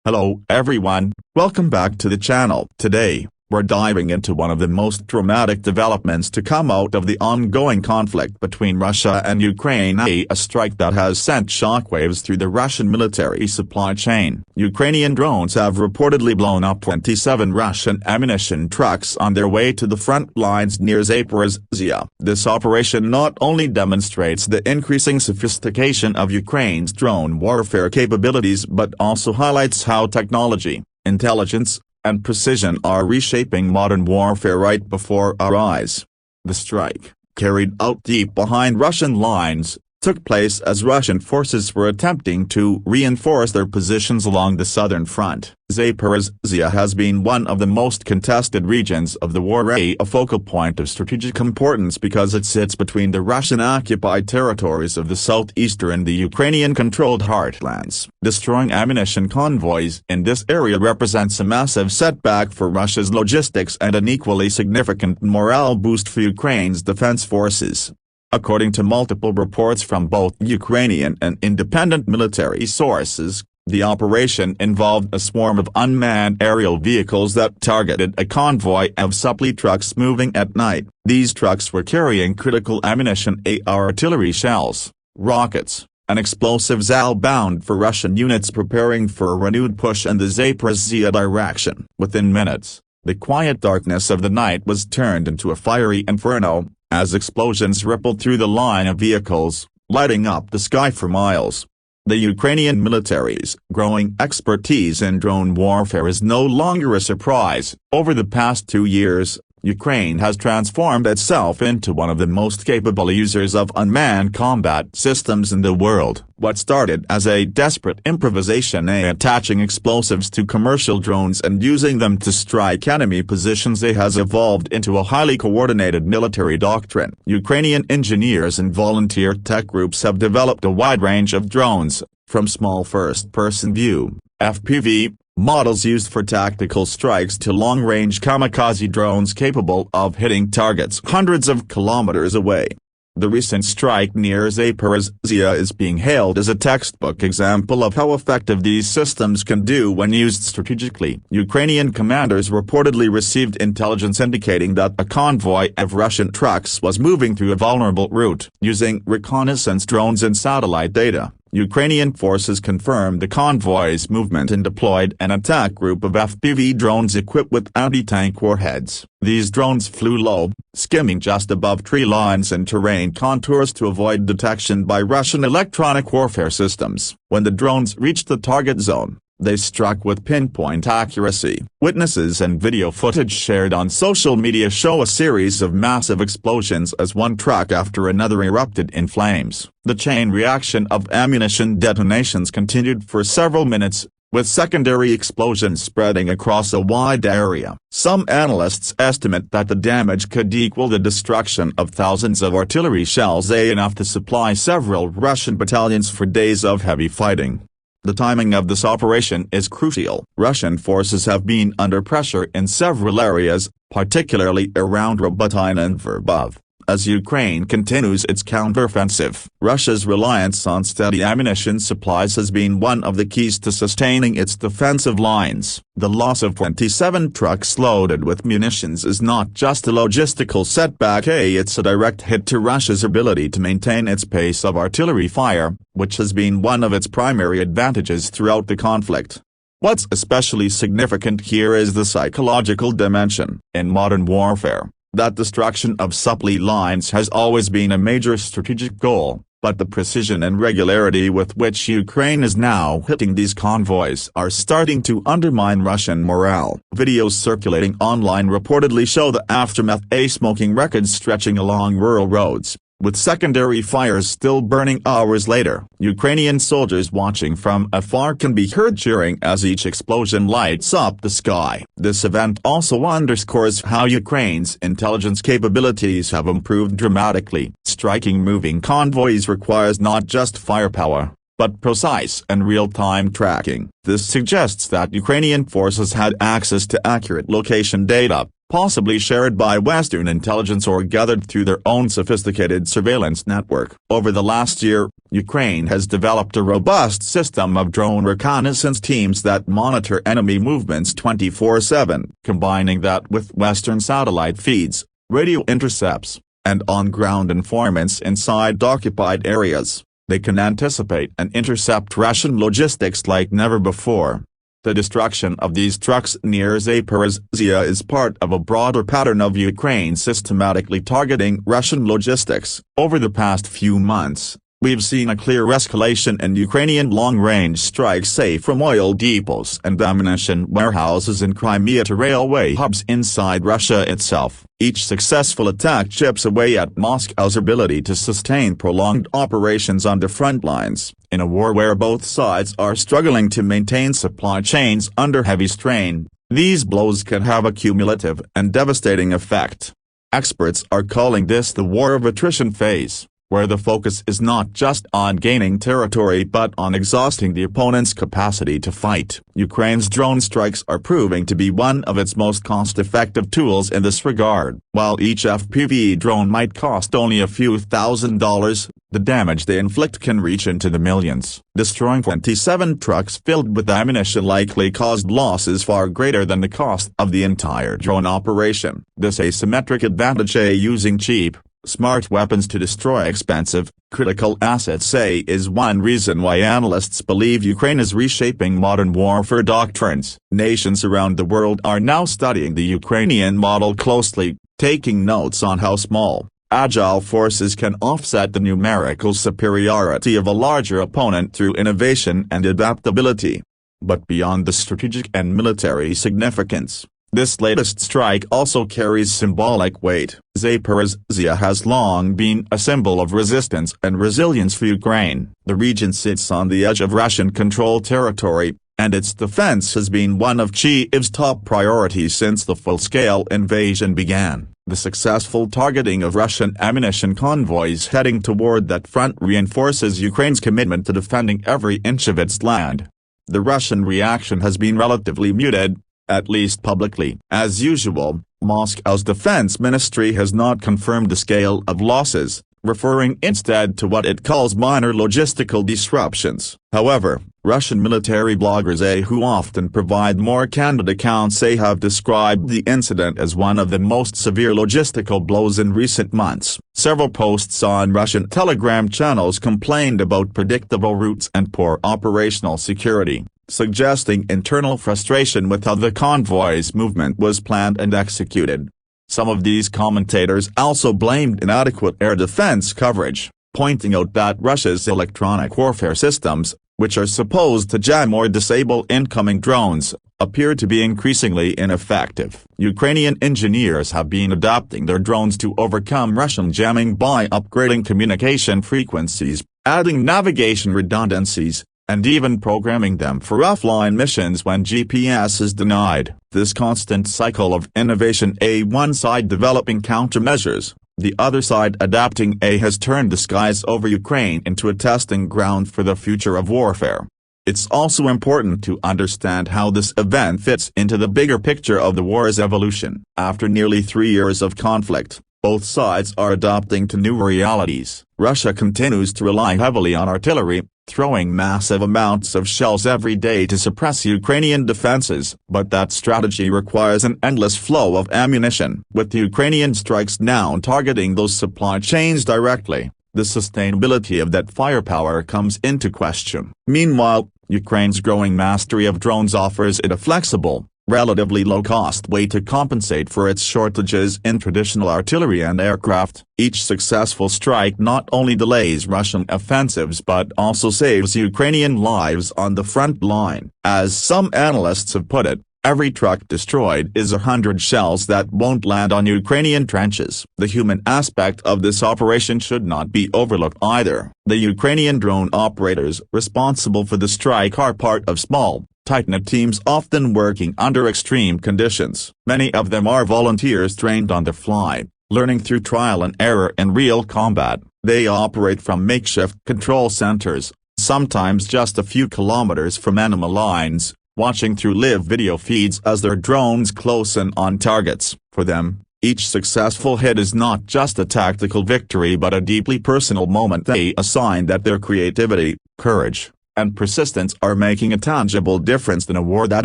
Hello everyone, welcome back to the channel. Today, we're diving into one of the most dramatic developments to come out of the ongoing conflict between Russia and Ukraine, a strike that has sent shockwaves through the Russian military supply chain. Ukrainian drones have reportedly blown up 27 Russian ammunition trucks on their way to the front lines near Zaporizhzhia. This operation not only demonstrates the increasing sophistication of Ukraine's drone warfare capabilities but also highlights how technology, intelligence, and precision are reshaping modern warfare right before our eyes. The strike, carried out deep behind Russian lines, took place as Russian forces were attempting to reinforce their positions along the southern front. Zaporizhzhia has been one of the most contested regions of the war, a focal point of strategic importance because it sits between the Russian-occupied territories of the southeastern and the Ukrainian-controlled heartlands. Destroying ammunition convoys in this area represents a massive setback for Russia's logistics and an equally significant morale boost for Ukraine's defense forces. According to multiple reports from both Ukrainian and independent military sources, the operation involved a swarm of unmanned aerial vehicles that targeted a convoy of supply trucks moving at night. These trucks were carrying critical ammunition, artillery shells, rockets, and explosives, all bound for Russian units preparing for a renewed push in the Zaporizhzhia direction. Within minutes, the quiet darkness of the night was turned into a fiery inferno, as explosions rippled through the line of vehicles, lighting up the sky for miles. The Ukrainian military's growing expertise in drone warfare is no longer a surprise. Over the past 2 years, Ukraine has transformed itself into one of the most capable users of unmanned combat systems in the world. What started as a desperate improvisation, attaching explosives to commercial drones and using them to strike enemy positions, has evolved into a highly coordinated military doctrine. Ukrainian engineers and volunteer tech groups have developed a wide range of drones, from small first-person view (FPV) models used for tactical strikes to long-range kamikaze drones capable of hitting targets hundreds of kilometers away. The recent strike near Zaporizhzhia is being hailed as a textbook example of how effective these systems can do when used strategically. Ukrainian commanders reportedly received intelligence indicating that a convoy of Russian trucks was moving through a vulnerable route. Using reconnaissance drones and satellite data, Ukrainian forces confirmed the convoy's movement and deployed an attack group of FPV drones equipped with anti-tank warheads. These drones flew low, skimming just above tree lines and terrain contours to avoid detection by Russian electronic warfare systems. When the drones reached the target zone, they struck with pinpoint accuracy. Witnesses and video footage shared on social media show a series of massive explosions as one truck after another erupted in flames. The chain reaction of ammunition detonations continued for several minutes, with secondary explosions spreading across a wide area. Some analysts estimate that the damage could equal the destruction of thousands of artillery shells, enough to supply several Russian battalions for days of heavy fighting. The timing of this operation is crucial. Russian forces have been under pressure in several areas, particularly around Robotyne and Verbov, as Ukraine continues its counteroffensive. Russia's reliance on steady ammunition supplies has been one of the keys to sustaining its defensive lines. The loss of 27 trucks loaded with munitions is not just a logistical setback, it's a direct hit to Russia's ability to maintain its pace of artillery fire, which has been one of its primary advantages throughout the conflict. What's especially significant here is the psychological dimension. In modern warfare, that destruction of supply lines has always been a major strategic goal, but the precision and regularity with which Ukraine is now hitting these convoys are starting to undermine Russian morale. Videos circulating online reportedly show the aftermath, smoking wreckage stretching along rural roads, with secondary fires still burning hours later. Ukrainian soldiers watching from afar can be heard cheering as each explosion lights up the sky. This event also underscores how Ukraine's intelligence capabilities have improved dramatically. Striking moving convoys requires not just firepower, but precise and real-time tracking. This suggests that Ukrainian forces had access to accurate location data, possibly shared by Western intelligence or gathered through their own sophisticated surveillance network. Over the last year, Ukraine has developed a robust system of drone reconnaissance teams that monitor enemy movements 24/7, combining that with Western satellite feeds, radio intercepts, and on-ground informants inside occupied areas. They can anticipate and intercept Russian logistics like never before. The destruction of these trucks near Zaporizhzhia is part of a broader pattern of Ukraine systematically targeting Russian logistics. Over the past few months, we've seen a clear escalation in Ukrainian long-range strikes, say from oil depots and ammunition warehouses in Crimea to railway hubs inside Russia itself. Each successful attack chips away at Moscow's ability to sustain prolonged operations on the front lines, in a war where both sides are struggling to maintain supply chains under heavy strain. These blows can have a cumulative and devastating effect. Experts are calling this the war of attrition phase, where the focus is not just on gaining territory but on exhausting the opponent's capacity to fight. Ukraine's drone strikes are proving to be one of its most cost-effective tools in this regard. While each FPV drone might cost only a few $1,000s, the damage they inflict can reach into the millions. Destroying 27 trucks filled with ammunition likely caused losses far greater than the cost of the entire drone operation. This asymmetric advantage using cheap, smart weapons to destroy expensive, critical assets is one reason why analysts believe Ukraine is reshaping modern warfare doctrines. Nations around the world are now studying the Ukrainian model closely, taking notes on how small, agile forces can offset the numerical superiority of a larger opponent through innovation and adaptability. But beyond the strategic and military significance, this latest strike also carries symbolic weight. Zaporizhzhia has long been a symbol of resistance and resilience for Ukraine. The region sits on the edge of Russian-controlled territory, and its defense has been one of Kyiv's top priorities since the full-scale invasion began. The successful targeting of Russian ammunition convoys heading toward that front reinforces Ukraine's commitment to defending every inch of its land. The Russian reaction has been relatively muted, at least publicly. As usual, Moscow's defense ministry has not confirmed the scale of losses, referring instead to what it calls minor logistical disruptions. However, Russian military bloggers who often provide more candid accounts have described the incident as one of the most severe logistical blows in recent months. Several posts on Russian Telegram channels complained about predictable routes and poor operational security, suggesting internal frustration with how the convoy's movement was planned and executed. Some of these commentators also blamed inadequate air defense coverage, pointing out that Russia's electronic warfare systems, which are supposed to jam or disable incoming drones, appear to be increasingly ineffective. Ukrainian engineers have been adapting their drones to overcome Russian jamming by upgrading communication frequencies, adding navigation redundancies, and even programming them for offline missions when GPS is denied. This constant cycle of innovation, one side developing countermeasures, the other side adapting, has turned the skies over Ukraine into a testing ground for the future of warfare. It's also important to understand how this event fits into the bigger picture of the war's evolution. After nearly 3 years of conflict, both sides are adapting to new realities. Russia continues to rely heavily on artillery, throwing massive amounts of shells every day to suppress Ukrainian defenses, but that strategy requires an endless flow of ammunition. With the Ukrainian strikes now targeting those supply chains directly, the sustainability of that firepower comes into question. Meanwhile, Ukraine's growing mastery of drones offers it a flexible, relatively low-cost way to compensate for its shortages in traditional artillery and aircraft. Each successful strike not only delays Russian offensives but also saves Ukrainian lives on the front line. As some analysts have put it, every truck destroyed is 100 shells that won't land on Ukrainian trenches. The human aspect of this operation should not be overlooked either. The Ukrainian drone operators responsible for the strike are part of small, tight-knit teams often working under extreme conditions. Many of them are volunteers trained on the fly, learning through trial and error in real combat. They operate from makeshift control centers, sometimes just a few kilometers from enemy lines, watching through live video feeds as their drones close in on targets. For them, each successful hit is not just a tactical victory but a deeply personal moment, a sign that their creativity, courage, and persistence are making a tangible difference in a war that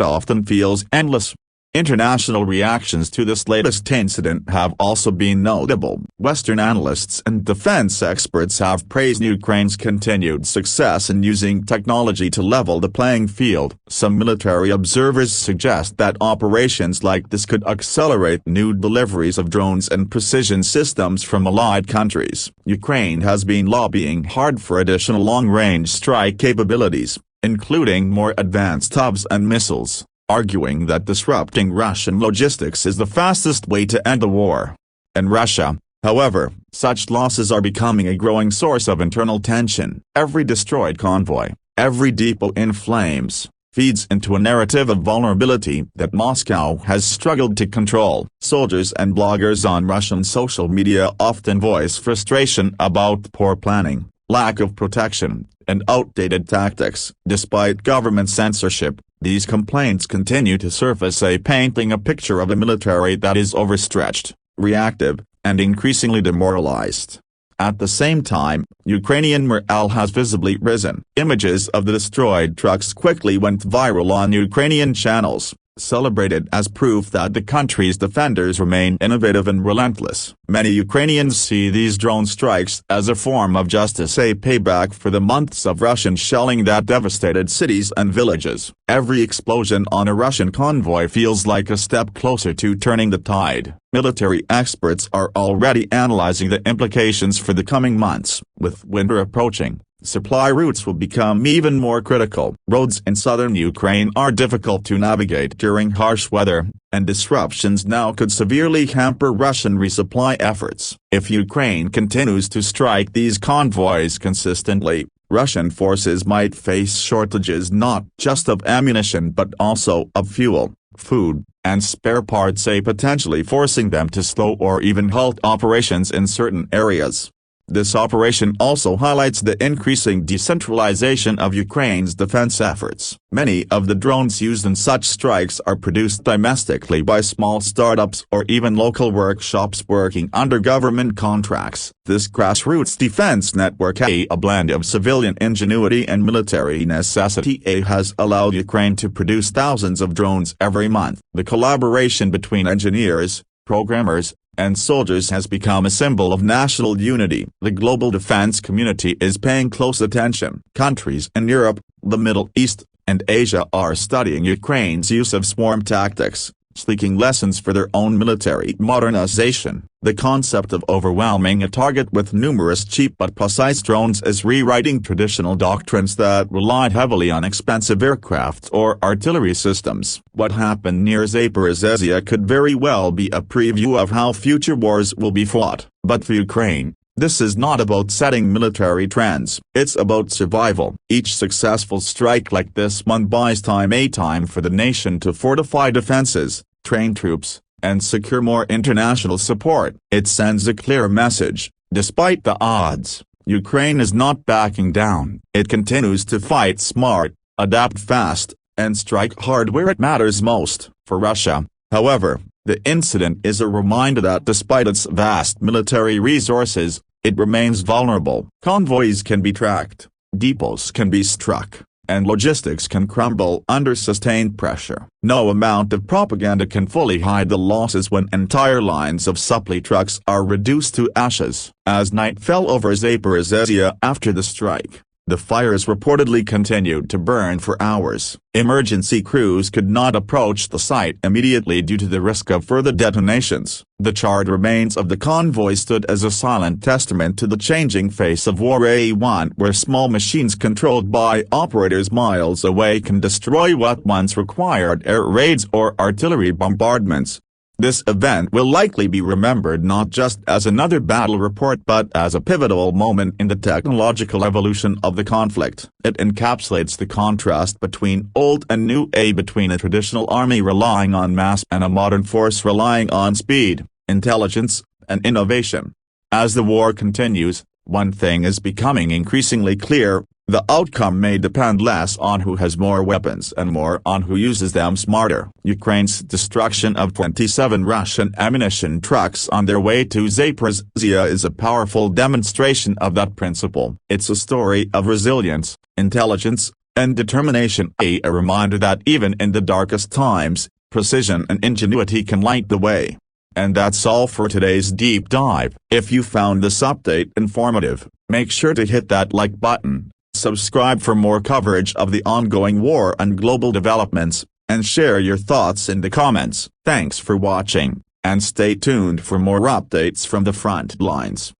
often feels endless. International reactions to this latest incident have also been notable. Western analysts and defense experts have praised Ukraine's continued success in using technology to level the playing field. Some military observers suggest that operations like this could accelerate new deliveries of drones and precision systems from allied countries. Ukraine has been lobbying hard for additional long-range strike capabilities, including more advanced hubs and missiles, arguing that disrupting Russian logistics is the fastest way to end the war. In Russia, however, such losses are becoming a growing source of internal tension. Every destroyed convoy, every depot in flames, feeds into a narrative of vulnerability that Moscow has struggled to control. Soldiers and bloggers on Russian social media often voice frustration about poor planning, lack of protection, and outdated tactics. Despite government censorship, these complaints continue to surface, painting a picture of a military that is overstretched, reactive, and increasingly demoralized. At the same time, Ukrainian morale has visibly risen. Images of the destroyed trucks quickly went viral on Ukrainian channels, celebrated as proof that the country's defenders remain innovative and relentless. Many Ukrainians see these drone strikes as a form of justice, a payback for the months of Russian shelling that devastated cities and villages. Every explosion on a Russian convoy feels like a step closer to turning the tide. Military experts are already analyzing the implications for the coming months. With winter approaching, supply routes will become even more critical. Roads in southern Ukraine are difficult to navigate during harsh weather, and disruptions now could severely hamper Russian resupply efforts. If Ukraine continues to strike these convoys consistently, Russian forces might face shortages not just of ammunition but also of fuel, food, and spare parts, potentially forcing them to slow or even halt operations in certain areas. This operation also highlights the increasing decentralization of Ukraine's defense efforts. Many of the drones used in such strikes are produced domestically by small startups or even local workshops working under government contracts. This grassroots defense network, a blend of civilian ingenuity and military necessity, has allowed Ukraine to produce thousands of drones every month. The collaboration between engineers, programmers, and soldiers has become a symbol of national unity. The global defense community is paying close attention. Countries in Europe, the Middle East, and Asia are studying Ukraine's use of swarm tactics, seeking lessons for their own military modernization. The concept of overwhelming a target with numerous cheap but precise drones is rewriting traditional doctrines that relied heavily on expensive aircraft or artillery systems. What happened near Zaporizhzhia could very well be a preview of how future wars will be fought. But for Ukraine, this is not about setting military trends. It's about survival. Each successful strike like this one buys time for the nation to fortify defenses, train troops, and secure more international support. It sends a clear message: despite the odds, Ukraine is not backing down. It continues to fight smart, adapt fast, and strike hard where it matters most. For Russia, however, the incident is a reminder that despite its vast military resources, it remains vulnerable. Convoys can be tracked, depots can be struck, and logistics can crumble under sustained pressure. No amount of propaganda can fully hide the losses when entire lines of supply trucks are reduced to ashes. As night fell over Zaporizhzhia after the strike, the fires reportedly continued to burn for hours. Emergency crews could not approach the site immediately due to the risk of further detonations. The charred remains of the convoy stood as a silent testament to the changing face of war, one where small machines controlled by operators miles away can destroy what once required air raids or artillery bombardments. This event will likely be remembered not just as another battle report but as a pivotal moment in the technological evolution of the conflict. It encapsulates the contrast between old and new, between a traditional army relying on mass and a modern force relying on speed, intelligence, and innovation. As the war continues, one thing is becoming increasingly clear: The outcome may depend less on who has more weapons and more on who uses them smarter. Ukraine's destruction of 27 Russian ammunition trucks on their way to Zaporizhzhia is a powerful demonstration of that principle. It's a story of resilience, intelligence, and determination, a reminder that even in the darkest times, precision and ingenuity can light the way. And that's all for today's deep dive. If you found this update informative, make sure to hit that like button, subscribe for more coverage of the ongoing war and global developments, and share your thoughts in the comments. Thanks for watching, and stay tuned for more updates from the front lines.